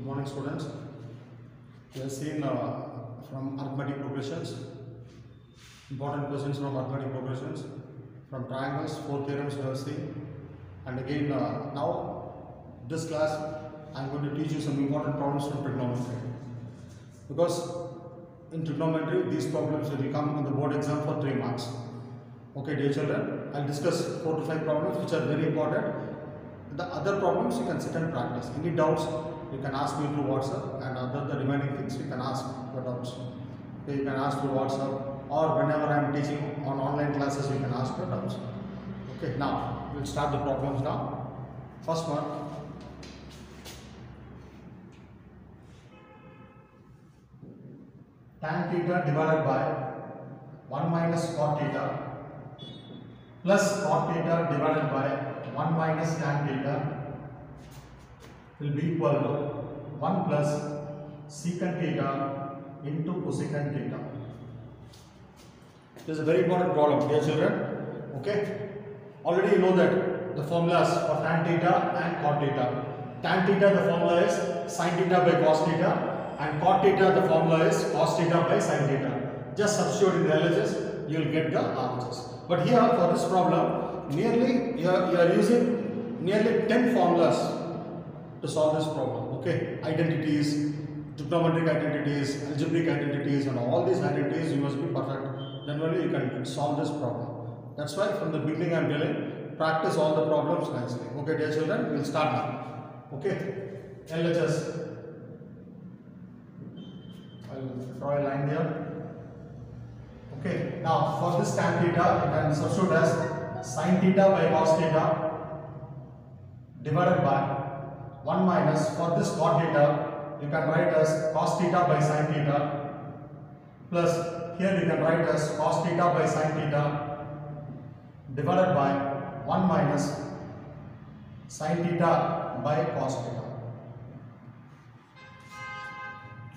Good morning, students. We have seen from arithmetic progressions, important questions from arithmetic progressions, from triangles, 4 theorems we have seen, and again now this class I am going to teach you some important problems from trigonometry, because in trigonometry these problems will come in the board exam for 3 marks. Okay, dear children, I will discuss 4 to 5 problems which are very important. The other problems you can sit and practice. Any doubts you can ask me through WhatsApp, and the remaining things you can ask your doubts. Okay, you can ask through WhatsApp, or whenever I am teaching on online classes you can ask your doubts. Okay, now we will start the problems now. First one. Tan theta divided by 1 minus cot theta plus cot theta divided by 1 minus tan theta will be equal to 1 plus secant theta into cosecant theta. This is a very important problem, dear children. Okay, already you know that the formulas for tan theta and cot theta. Tan theta, the formula is sin theta by cos theta, and cot theta, the formula is cos theta by sin theta. Just substitute in the LHS, you will get the RHS. But here for this problem, nearly you are using nearly 10 formulas to solve this problem. Okay, identities, trigonometric identities, algebraic identities, and all these identities you must be perfect. Then only you can solve this problem. That's why from the beginning I am telling, practice all the problems nicely. Okay, dear children, we will start now. Okay, LHS. I will draw a line here. Okay, now for this tan theta, you can substitute as sin theta by cos theta divided by 1 minus, for this cot theta, you can write as cos theta by sin theta, plus here you can write as cos theta by sin theta divided by 1 minus sin theta by cos theta.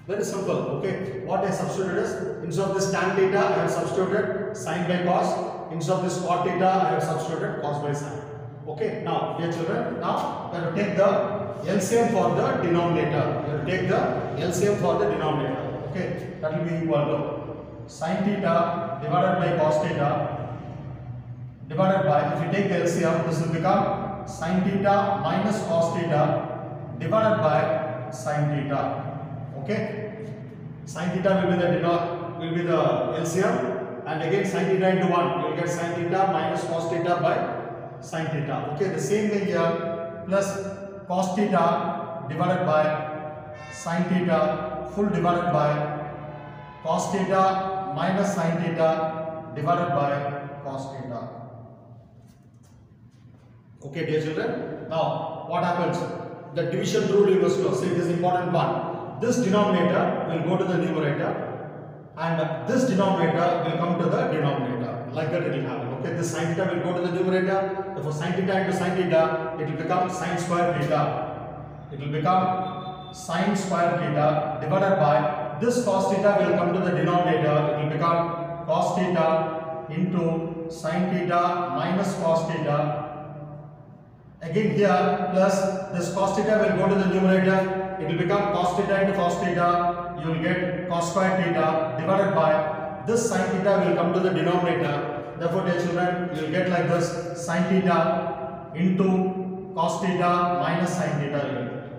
Very simple. Okay, what I substituted is, instead of this tan theta I have substituted sin by cos, instead of this cot theta I have substituted cos by sin. Okay, now dear children, now we have to take the LCM for the denominator. We have to take the LCM for the denominator. Okay, that will be equal to sin theta divided by cos theta divided by, if you take the LCM, this will become sin theta minus cos theta divided by sin theta. Okay, sin theta will be the LCM, and again sin theta into 1, you will get sin theta minus cos theta by sin theta. Okay, the same thing here, plus cos theta divided by sin theta full divided by cos theta minus sin theta divided by cos theta. Okay, dear children, now what happens? The division rule you must know. See, this is important one. This denominator will go to the numerator, and this denominator will come to the denominator. Like that it will happen. Okay, this sin theta will go to the numerator. Therefore, sin theta into sin theta, it will become sin square theta. It will become sin square theta divided by this cos theta will come to the denominator. It will become cos theta into sin theta minus cos theta. Again here, plus this cos theta will go to the numerator. It will become cos theta into cos theta. You will get cos square theta divided by this sin theta will come to the denominator. Therefore, dear children, you will get like this, sin theta into cos theta minus sin theta.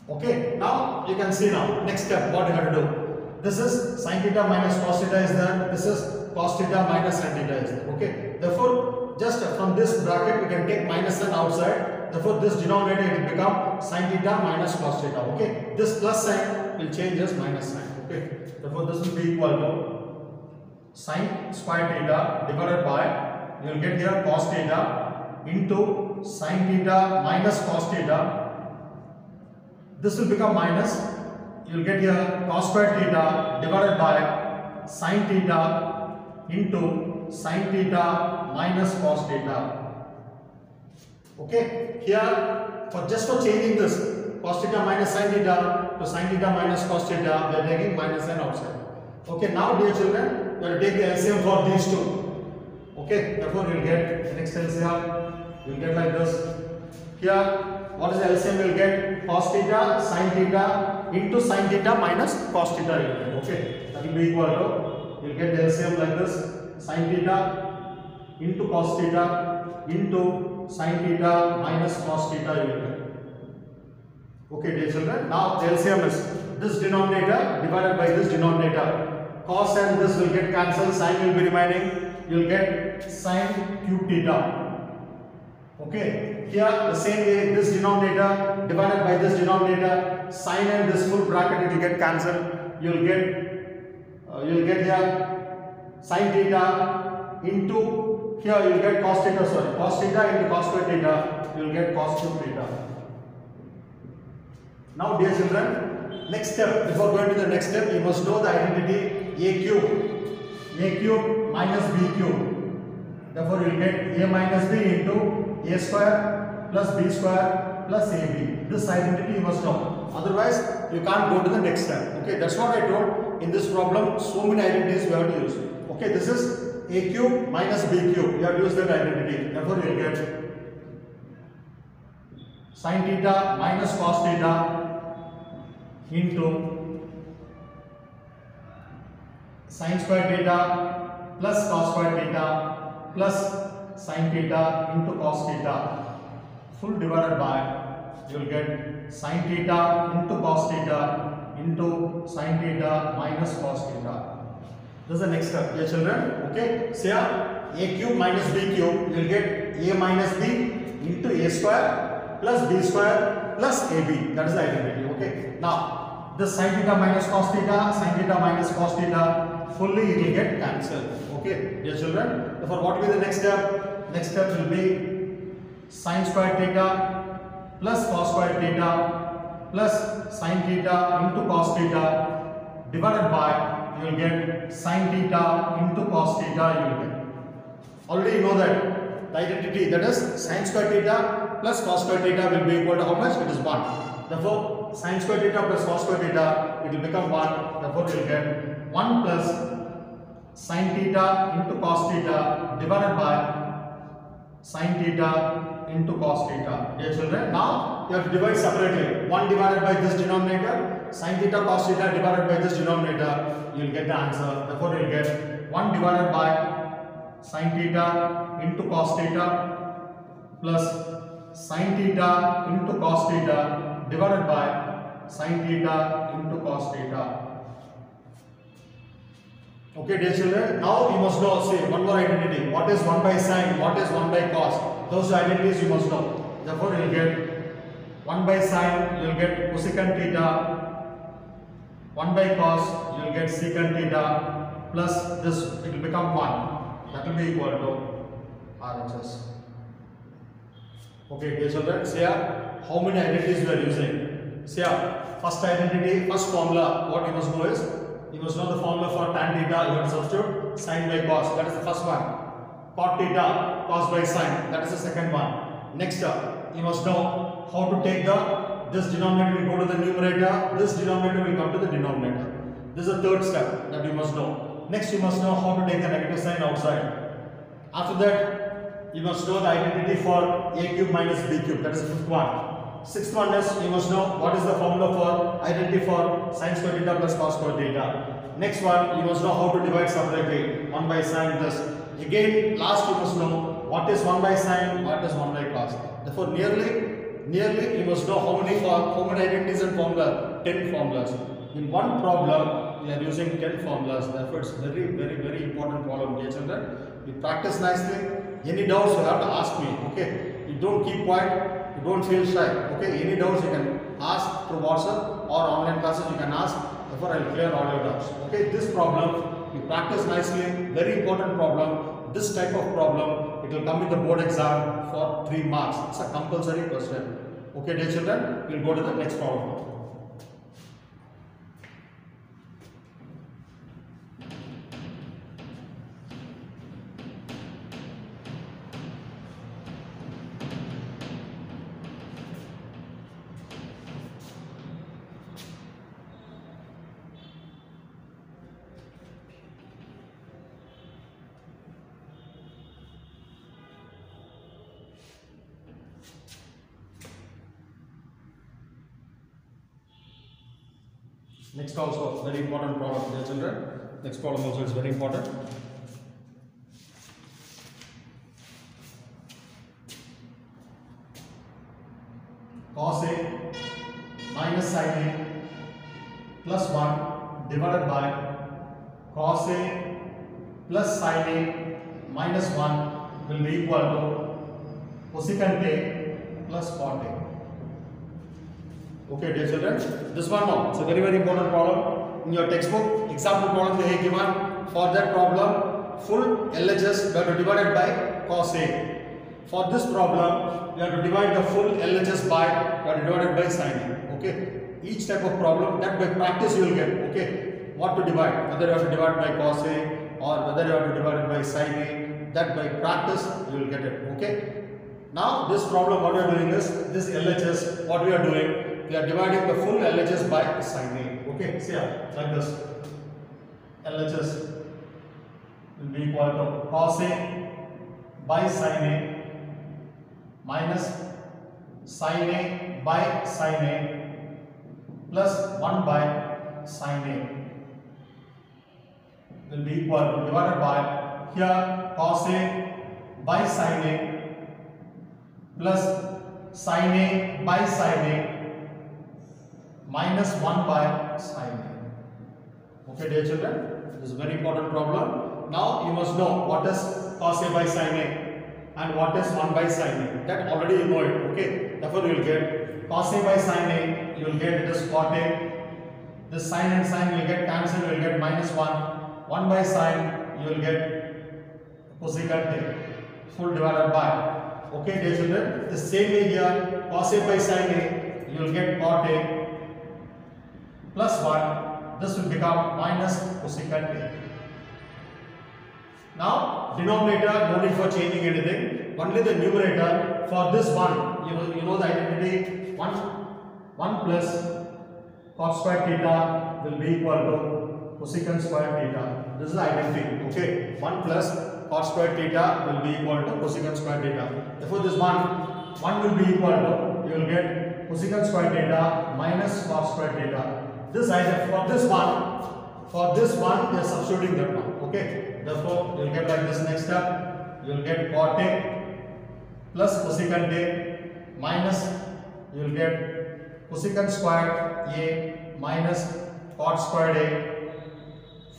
Okay, now you can see now, next step what you have to do. This is sin theta minus cos theta is there. This is cos theta minus sin theta is there. Okay, therefore, just from this bracket we can take minus n outside. Therefore, this denominator will become sin theta minus cos theta. Okay, this plus sign will change as minus sign. Okay, therefore this will be equal to sin square theta divided by, you will get here cos theta into sin theta minus cos theta. This will become minus, you will get here cos square theta divided by sin theta into sin theta minus cos theta. Okay, here for just for changing this cos theta minus sin theta to sin theta minus cos theta, we are taking minus n outside. Okay, now dear children, we will take the LCM for these two. Okay, therefore you will get the next LCM, you will get like this. Here what is the LCM? We'll get cos theta sin theta into sin theta minus cos theta. Okay, that will be equal to, you'll get the LCM like this, sin theta into cos theta into sin theta minus cos theta you will get. Okay, dear children, now the LCM is this denominator divided by this denominator. Cos and this will get cancelled, sin will be remaining, you will get sin cube theta. Okay, here the same way, this denominator divided by this denominator, sin and this full bracket it will get cancelled. You will get here sin theta into, here you will get cos theta, sorry, cos theta into cos square theta, you will get cos cube theta. Now dear children, next step, before going to the next step, you must know the identity a cube minus b cube. Therefore you will get a minus b into a square plus b square plus ab. This identity you must know. Otherwise, you can't go to the next step. Okay, that's what I told in this problem. So many identities we have to use. Okay, this is a cube minus b cube. You have to use that identity. Therefore, you will get sin theta minus cos theta into sin square theta plus cos square theta plus sin theta into cos theta, full divided by, you will get sin theta into cos theta into sin theta minus cos theta. This is the next step, dear children. Okay, so here a cube minus b cube, you will get a minus b into a square plus b square plus ab. That is the identity. Okay, now this sin theta minus cos theta, sin theta minus cos theta, fully it will get cancelled. Okay, dear children. Therefore, what will be the next step? Next step will be sin square theta plus cos square theta plus sin theta into cos theta divided by, you will get sin theta into cos theta you will get. Already you know that the identity, that is sin square theta plus cos square theta will be equal to how much? It is 1. Therefore, sin square theta plus cos square theta, it will become 1. Therefore, you will get 1 plus sin theta into cos theta divided by sin theta into cos theta. Dear children, now you have to divide separately. 1 divided by this denominator, sin theta cos theta divided by this denominator, you will get the answer. Therefore, you will get 1 divided by sin theta into cos theta plus sin theta into cos theta divided by sin theta into cos theta. Okay, dear children, now you must know, say, one more identity. What is 1 by sin? What is 1 by cos? Those identities you must know. Therefore, you will get 1 by sin, you will get cosecant theta. 1 by cos, you will get secant theta. Plus this, it will become 1. That will be equal to RHS. Okay, dear children, see here, how many identities we are using? See here, first identity, first formula, what you must know is, you must know the formula for tan theta, you have to substitute sin by cos, that is the first one. Cot theta, cos by sin, that is the second one. Next you must know how to take this denominator will go to the numerator, this denominator will come to the denominator. This is the third step that you must know. Next you must know how to take the negative sign outside. After that, you must know the identity for a cube minus b cube, that is the fifth one. Sixth one is, you must know what is the formula for identity for sin square theta plus cos square theta. Next one, you must know how to divide separately. 1 by sin this. Again, last you must know what is 1 by sin, what is 1 by cos. Therefore, nearly you must know how many identities and formula? 10 formulas. In one problem, we are using 10 formulas. Therefore, it's very important problem, dear children. You practice nicely. Any doubts you have to ask me. Okay, you don't keep quiet. You don't feel shy. Okay, any doubts you can ask through WhatsApp or online classes you can ask. Therefore, I will clear all your doubts. Okay, this problem you practice nicely. Very important problem. This type of problem, it will come in the board exam for 3 marks. It's a compulsory question. Okay, dear children, we will go to the next problem. Next also very important problem, dear children. Next problem also is very important. Cos A minus sin A plus 1 divided by cos A plus sin A minus 1 will be equal to cosecant A plus cot A. Okay, dear children, this one now, it's a very important problem. In your textbook, example problem they have given. For that problem, full LHS we have to divide it by cos A. For this problem, we have to divide the full LHS by, we have to divide it by sin A. Okay, each type of problem, that by practice you will get. Okay, what to divide, whether you have to divide by cos A or whether you have to divide it by sin A, that by practice you will get it. Okay, now this problem what we are doing is, this LHS, what we are doing, we are dividing the full LHS by sin A. Okay, see here, like this. LHS will be equal to cos A by sin A minus sin A by sin A plus 1 by sin A will be equal to, divided by, here cos A by sin A plus sin A by sin A minus 1 by sin A. Okay, dear children, this is a very important problem. Now you must know what is cos A by sin A and what is 1 by sin A. That already you know it. Okay, therefore you will get cos A by sin A, you will get this cot A. This sin and sin will get cancelled, you will get minus 1. 1 by sin, you will get cosecant A, full divided by. Okay, dear children, the same way here, cos A by sin A, you will get cot A plus 1, this will become minus cosecant A. Now, denominator, no need for changing anything, only the numerator. For this one, you know the identity, 1 plus cos square theta will be equal to cosecant square theta. This is the identity. Okay, 1 plus cos square theta will be equal to cosecant square theta. Therefore, this 1 will be equal to, you will get cosecant square theta minus cos square theta. This either for this one we are substituting that one. Okay, therefore you will get like this. Next step, you will get cot A plus cosecant A minus, you will get cosecant square A minus cot squared A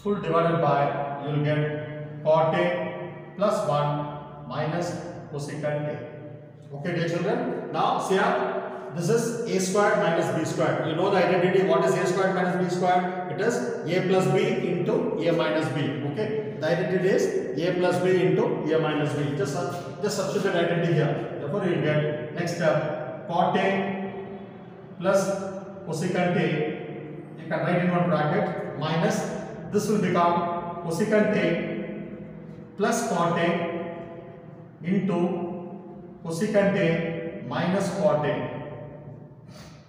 full divided by, you will get cot A plus 1 minus cosecant A. Okay, dear children, now see here, this is A squared minus B squared. You know the identity. What is A squared minus B squared? It is A plus B into A minus B. Okay, the identity is A plus B into A minus B. Just substitute the identity here. Therefore, you will get, next step, cot A plus cosecant A. You can write in one bracket minus, this will become cosecant A plus cot A into cosecant A minus cot A.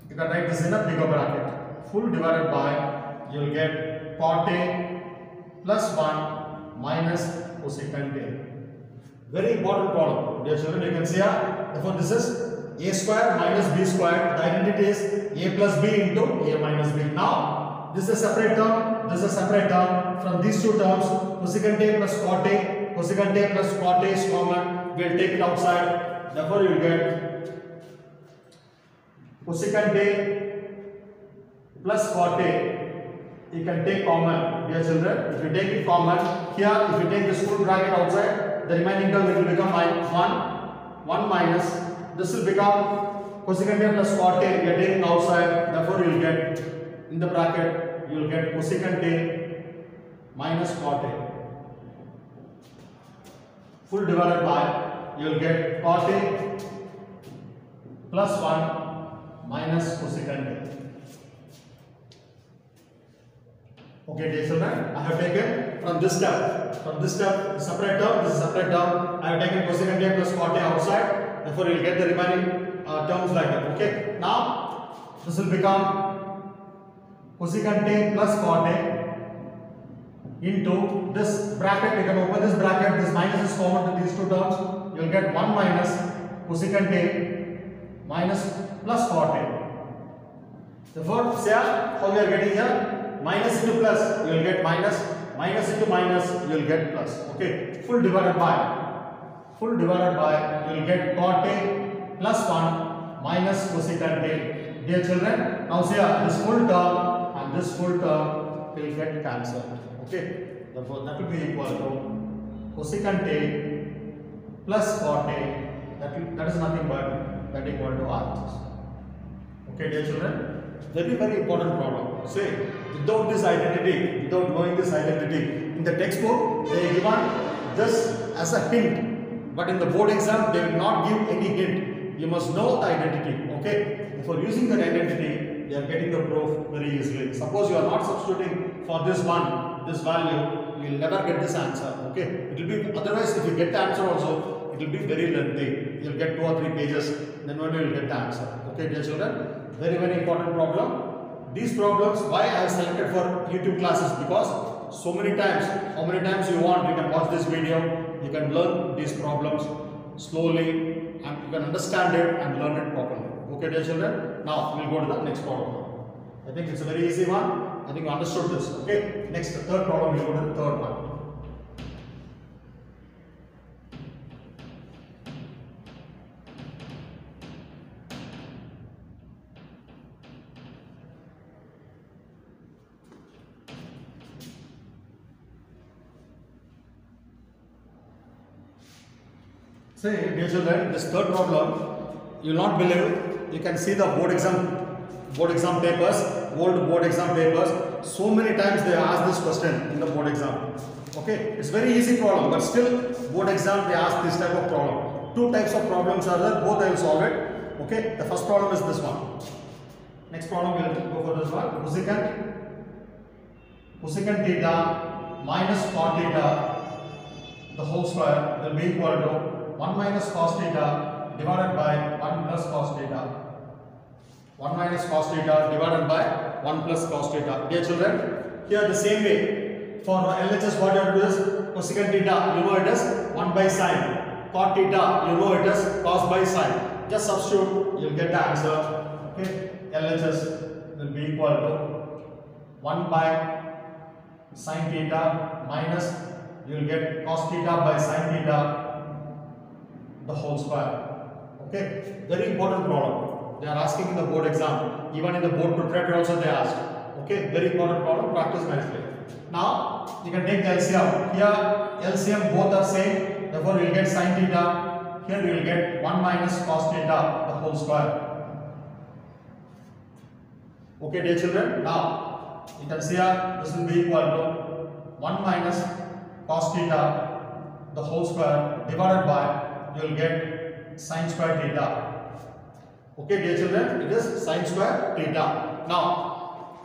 You can write this in a bigger bracket. Full divided by, you will get cot A plus 1 minus cosecant A. Very important problem, dear children. You can see here. Therefore, this is A square minus B square. The identity is A plus B into A minus B. Now, this is a separate term. This is a separate term. From these two terms, cosecant A plus cot A. Cosecant A plus cot A is common. We will take it outside. Therefore, you will get cosecant A plus cot A, you can take common, dear children. If you take it common, here if you take this full bracket outside, the remaining term will become 1 minus, this will become cosecant A plus cot A, we are taking outside, therefore you will get, in the bracket, you will get cosecant A minus cot A. Full divided by, you will get cot A plus 1 minus cosecant A. Okay, dear children, I have taken from this step, separate term, this is separate term, I have taken cosecant A plus cot A outside, therefore you will get the remaining terms like that. Okay, now this will become cosecant A plus cot A into this bracket. You can open this bracket, this minus is common to these two terms, you will get 1 minus cosecant A minus plus cot A. Therefore, say how we are getting here, minus into plus, you will get minus, minus into minus, you will get plus. Okay, full divided by, you will get cot A plus 1 minus cosecant A. Dear children, now see this full term and this full term will get cancelled. Okay, therefore that will be equal to cosecant A plus cot A, that is nothing but that equal to RHS. Okay, dear children, very important problem. Say, without this identity, without knowing this identity, in the textbook they are given this as a hint, but in the board exam they will not give any hint. You must know the identity. Okay, for using that identity, they are getting the proof very easily. Suppose you are not substituting for this value, you will never get this answer. Okay, it will be, otherwise if you get the answer also, it will be very lengthy. You will get 2 or 3 pages, then only you will get the answer. Okay, dear children, very important problem. These problems, why I have selected for YouTube classes, because so many times, how many times you want, you can watch this video, you can learn these problems slowly and you can understand it and learn it properly. Okay, dear children, now we will go to the next problem. I think it's a very easy one. I think you understood this. Okay, next, the third problem, we will go to the third one. Say, dear children, this third problem, you will not believe, you can see the board exam papers, old board exam papers, so many times they ask this question in the board exam. Okay, it's very easy problem, but still board exam they ask this type of problem. 2 types of problems are there, both I will solve it. Okay, the first problem is this one. Next problem we will go for this one. Cosecant theta minus cot theta, the whole square will be equal to 1 minus cos theta divided by 1 plus cos theta. 1 minus cos theta divided by 1 plus cos theta. Dear children, here the same way, for LHS what you have to do is cosecant theta, you know it is 1 by sine. Cot theta, you know it is cos by sine. Just substitute, you will get the answer. Okay, LHS will be equal to 1 by sine theta minus, you will get cos theta by sine theta, the whole square. Okay, very important problem. They are asking in the board exam, even in the board preparatory also they asked. Okay, very important problem, practice nicely. Now you can take the LCM. Here LCM both are same, therefore you will get sin theta. Here you will get 1 minus cos theta, the whole square. Okay, dear children, now you can see here this will be equal to 1 minus cos theta, the whole square divided by, you will get sin square theta. Okay, dear children, it is sin square theta. Now,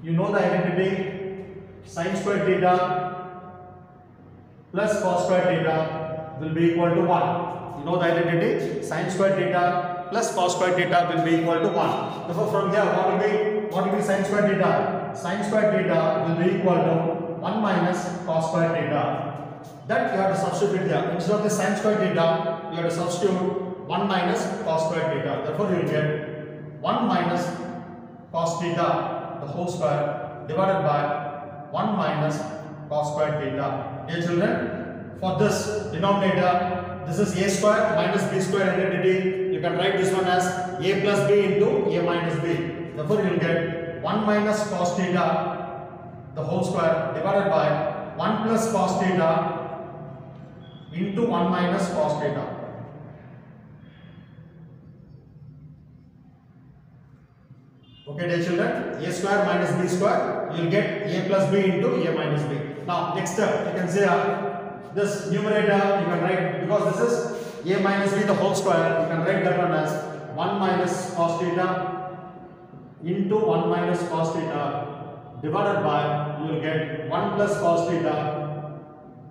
you know the identity, sin square theta plus cos square theta will be equal to 1. You know the identity, sin square theta plus cos square theta will be equal to 1. Therefore, from here, what will be sin square theta? Sin square theta will be equal to 1 minus cos square theta. That you have to substitute here. Instead of the sin square theta, you have to substitute 1 minus cos square theta. Therefore, you will get 1 minus cos theta, the whole square, divided by 1 minus cos square theta. Dear children, for this denominator, this is a square minus b square identity. You can write this one as a plus b into a minus b. Therefore, you will get 1 minus cos theta, the whole square, divided by 1 plus cos theta into 1 minus cos theta. Okay, dear children, a square minus b square, you will get a plus b into a minus b. Now, next step, you can say this numerator, you can write, because this is a minus b the whole square, you can write that one as 1 minus cos theta into 1 minus cos theta divided by, you will get 1 plus cos theta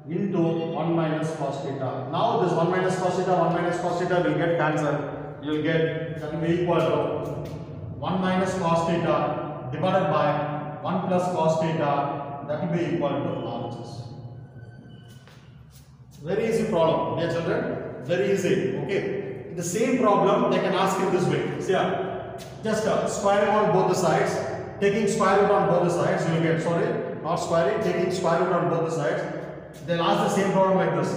into 1 minus cos theta. Now, this 1 minus cos theta will get cancelled. You will get, that will be equal to 1 minus cos theta divided by 1 plus cos theta, that will be equal to RHS. Very easy problem, dear children, very easy. Okay, the same problem they can ask in this way. See, just squaring on both the sides, taking square root on both the sides, you will get, sorry, not squaring, taking square root on both the sides. They'll ask the same problem like this.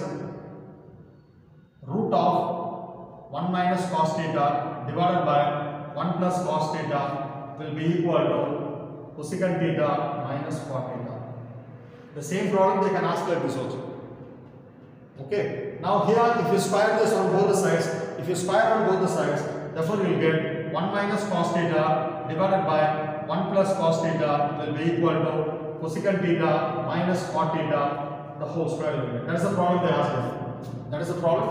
Root of 1 minus cos theta divided by 1 plus cos theta will be equal to cosecant theta minus cot theta. The same problem they can ask like this also. Okay. Now here, if you square this on both the sides, therefore you will get 1 minus cos theta divided by 1 plus cos theta will be equal to cosecant theta minus cot theta, the whole square will get. That is the problem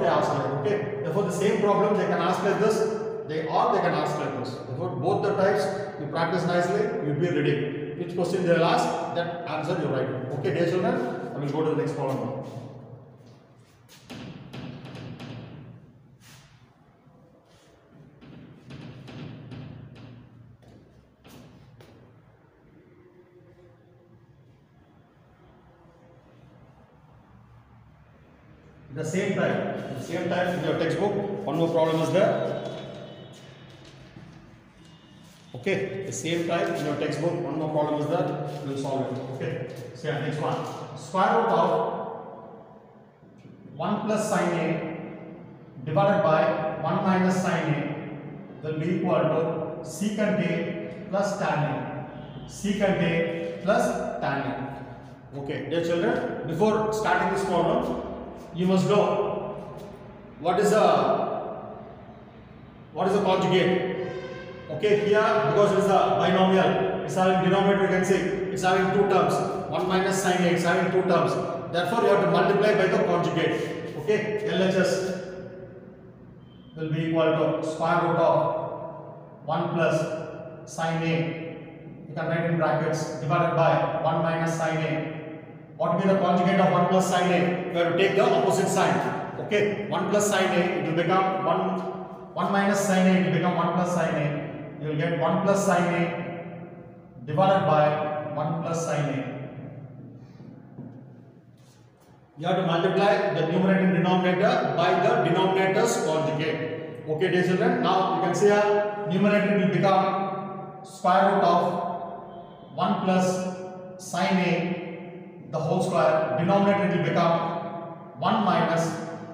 they ask here. Okay. Therefore the same problem they can ask like this, they can ask like this. Therefore both the types you practice nicely, you will be ready. Which question they will ask, that answer you write. Okay, dear children, I will go to the next problem now. The same type in your textbook, one more problem is there. Okay, the same type in your textbook, one more problem is there, we will solve it. Okay, so next one. Square root of 1 plus sin A divided by 1 minus sin A will be equal to secant A plus tan A. Secant A plus tan A. Okay, dear children, before starting this problem, you must know what is a conjugate. Okay, here because it is a binomial, it's having denominator, you can see it's having two terms. 1 minus sin A, it's having two terms. Therefore, you have to multiply by the conjugate. Okay, LHS will be equal to square root of 1 plus sin A. You can write in brackets divided by 1 minus sin A. What will be the conjugate of 1 plus sin A? You have to take the opposite sign. Okay, 1 plus sin A, it will become 1 minus sin A, it will become 1 plus sin A. You will get 1 plus sin A divided by 1 plus sin A. You have to multiply the numerator and denominator by the denominator's conjugate. Okay, dear children, now you can see here numerator will become square root of 1 plus sin A, the whole square. Denominator will become 1 minus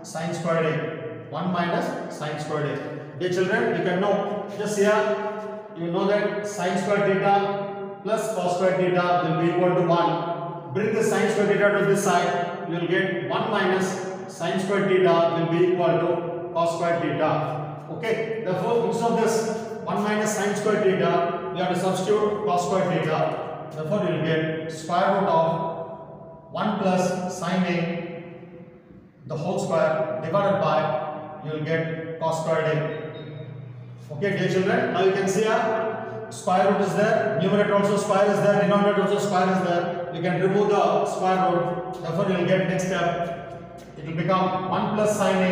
sin squared A. 1 minus sin squared A. Dear children, you can know, just here you know that sin squared theta plus cos squared theta will be equal to 1. Bring the sin squared theta to this side, you will get 1 minus sin squared theta will be equal to cos squared theta. Okay, therefore instead of this 1 minus sin squared theta, you have to substitute cos squared theta. Therefore you will get square root of 1 plus sin A, the whole square, divided by, you will get cos squared A. Okay, dear children, now you can see here square root is there, numerator also square is there, denominator also square is there. You can remove the square root. Therefore, you will get next step. It will become 1 plus sin A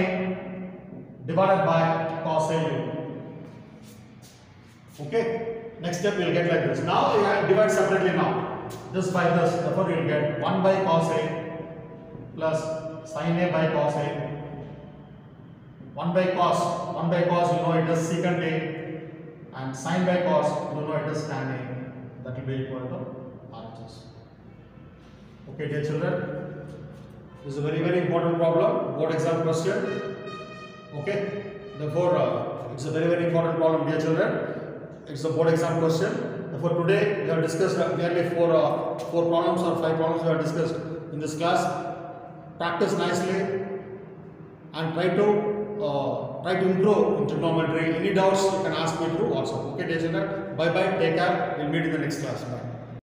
divided by cos A. Okay, next step you will get like this. Now you have divide separately now. This by this. Therefore, you will get 1 by cos A plus sin A by cos A. 1 by cos you know it is secant A, and sin by cos you know it is tan A. That will be equal to RHS. Okay, dear children, this is a very important problem, board exam question. Okay, therefore it's a very important problem, dear children. It's a board exam question. Therefore today we have discussed nearly four problems or 5 problems we have discussed in this class. Practice nicely and try to improve in trigonometry. Any doubts you can ask me through WhatsApp. Okay, dear children, bye bye, take care, we'll meet in the next class. Bye.